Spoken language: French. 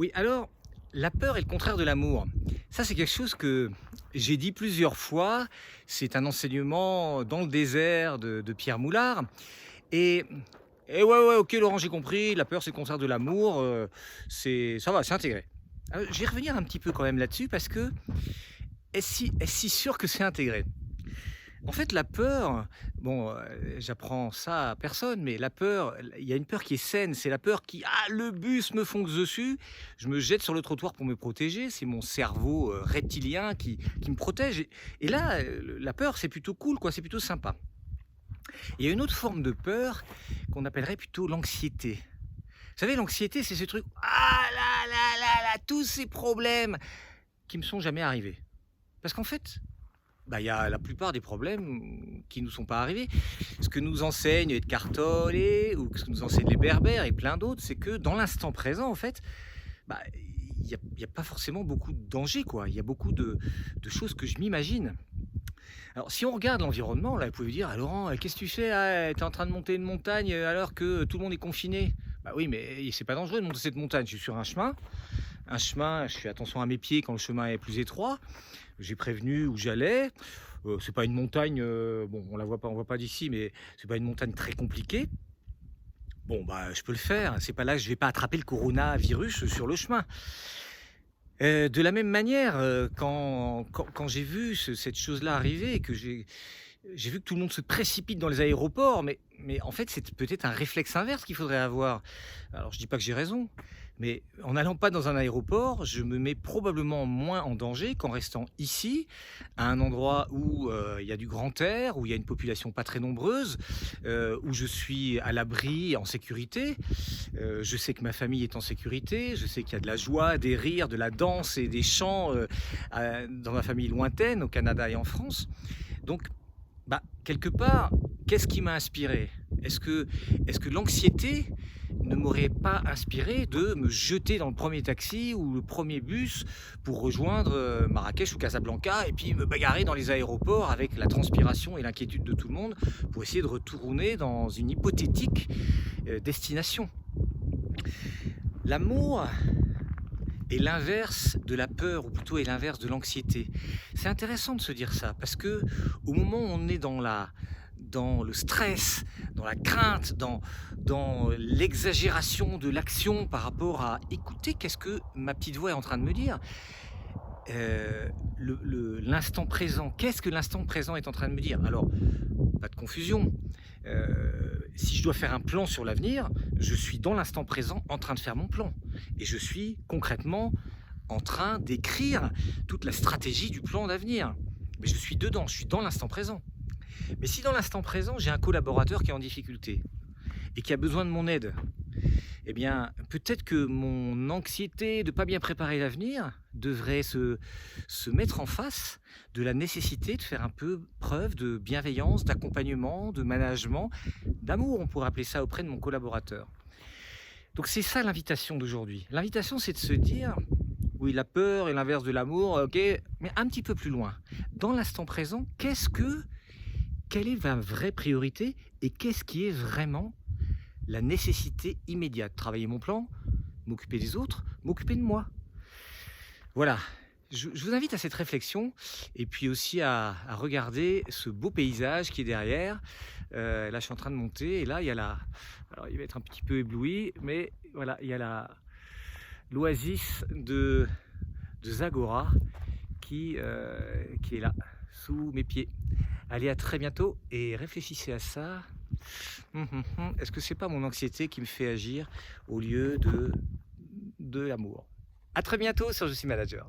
Oui, alors, la peur est le contraire de l'amour. Ça, c'est quelque chose que j'ai dit plusieurs fois. C'est un enseignement dans le désert de Pierre Moulard. Et, et ouais, ok, Laurent, j'ai compris. La peur, c'est le contraire de l'amour. Ça va, c'est intégré. Je vais revenir un petit peu quand même là-dessus parce que est-ce si sûr que c'est intégré? En fait, la peur, bon, j'apprends ça à personne, mais la peur, il y a une peur qui est saine, c'est la peur qui: «Ah, le bus me fonce dessus!» Je me jette sur le trottoir pour me protéger, c'est mon cerveau, reptilien qui me protège et là, la peur, c'est plutôt cool, quoi, c'est plutôt sympa. Il y a une autre forme de peur qu'on appellerait plutôt l'anxiété. Vous savez, l'anxiété, c'est ce truc: «Ah là là là là, tous ces problèmes qui me sont jamais arrivés». Parce qu'en fait, bah, il y a la plupart des problèmes qui ne nous sont pas arrivés. Ce que nous enseignent Edgar Tolle ou ce que nous enseignent les Berbères et plein d'autres, c'est que dans l'instant présent, en fait, bah, il y a pas forcément beaucoup de danger, quoi. Il y a beaucoup de choses que je m'imagine. Alors, si on regarde l'environnement, là, vous pouvez dire: «Ah Laurent, qu'est-ce que tu fais là? Tu es en train de monter une montagne, alors que tout le monde est confiné». Bah oui, mais c'est pas dangereux de monter cette montagne. Je suis sur un chemin, je fais attention à mes pieds quand le chemin est plus étroit. J'ai prévenu où j'allais. C'est pas une montagne, bon, on voit pas d'ici, mais c'est pas une montagne très compliquée. Bon, bah, je peux le faire. C'est pas là que je vais pas attraper le coronavirus sur le chemin. De la même manière, quand j'ai vu cette chose-là arriver et que j'ai vu que tout le monde se précipite dans les aéroports, mais en fait, c'est peut-être un réflexe inverse qu'il faudrait avoir. Alors, je dis pas que j'ai raison, mais en n'allant pas dans un aéroport, je me mets probablement moins en danger qu'en restant ici, à un endroit où il y a du grand air, où il y a une population pas très nombreuse, où je suis à l'abri, en sécurité. Je sais que ma famille est en sécurité, je sais qu'il y a de la joie, des rires, de la danse et des chants dans ma famille lointaine, au Canada et en France. Donc, bah, quelque part, qu'est-ce qui m'a inspiré? Est-ce que l'anxiété ne m'aurait pas inspiré de me jeter dans le premier taxi ou le premier bus pour rejoindre Marrakech ou Casablanca et puis me bagarrer dans les aéroports avec la transpiration et l'inquiétude de tout le monde pour essayer de retourner dans une hypothétique destination? L'amour est l'inverse de la peur, ou plutôt est l'inverse de l'anxiété. C'est intéressant de se dire ça, parce que au moment où on est dans le stress, dans la crainte, dans l'exagération de l'action par rapport à écouter qu'est-ce que ma petite voix est en train de me dire, l'instant présent, qu'est-ce que l'instant présent est en train de me dire? Alors, pas de confusion. Si je dois faire un plan sur l'avenir, je suis dans l'instant présent en train de faire mon plan. Et je suis concrètement en train d'écrire toute la stratégie du plan d'avenir. Mais je suis dedans, je suis dans l'instant présent. Mais si dans l'instant présent, j'ai un collaborateur qui est en difficulté et qui a besoin de mon aide, eh bien, peut-être que mon anxiété de ne pas bien préparer l'avenir devrait se mettre en face de la nécessité de faire un peu preuve de bienveillance, d'accompagnement, de management, d'amour, on pourrait appeler ça, auprès de mon collaborateur. Donc c'est ça l'invitation d'aujourd'hui. L'invitation, c'est de se dire, oui, la peur est l'inverse de l'amour, ok, mais un petit peu plus loin. Dans l'instant présent, quelle est ma vraie priorité et qu'est-ce qui est vraiment la nécessité immédiate? Travailler mon plan, m'occuper des autres, m'occuper de moi. Voilà, je vous invite à cette réflexion et puis aussi à regarder ce beau paysage qui est derrière. Là, je suis en train de monter et là, il y a alors il va être un petit peu ébloui, mais voilà, il y a l'oasis de Zagora qui est là, sous mes pieds. Allez, à très bientôt et réfléchissez à ça. Est-ce que c'est pas mon anxiété qui me fait agir au lieu de l'amour? À très bientôt sur Je suis manager.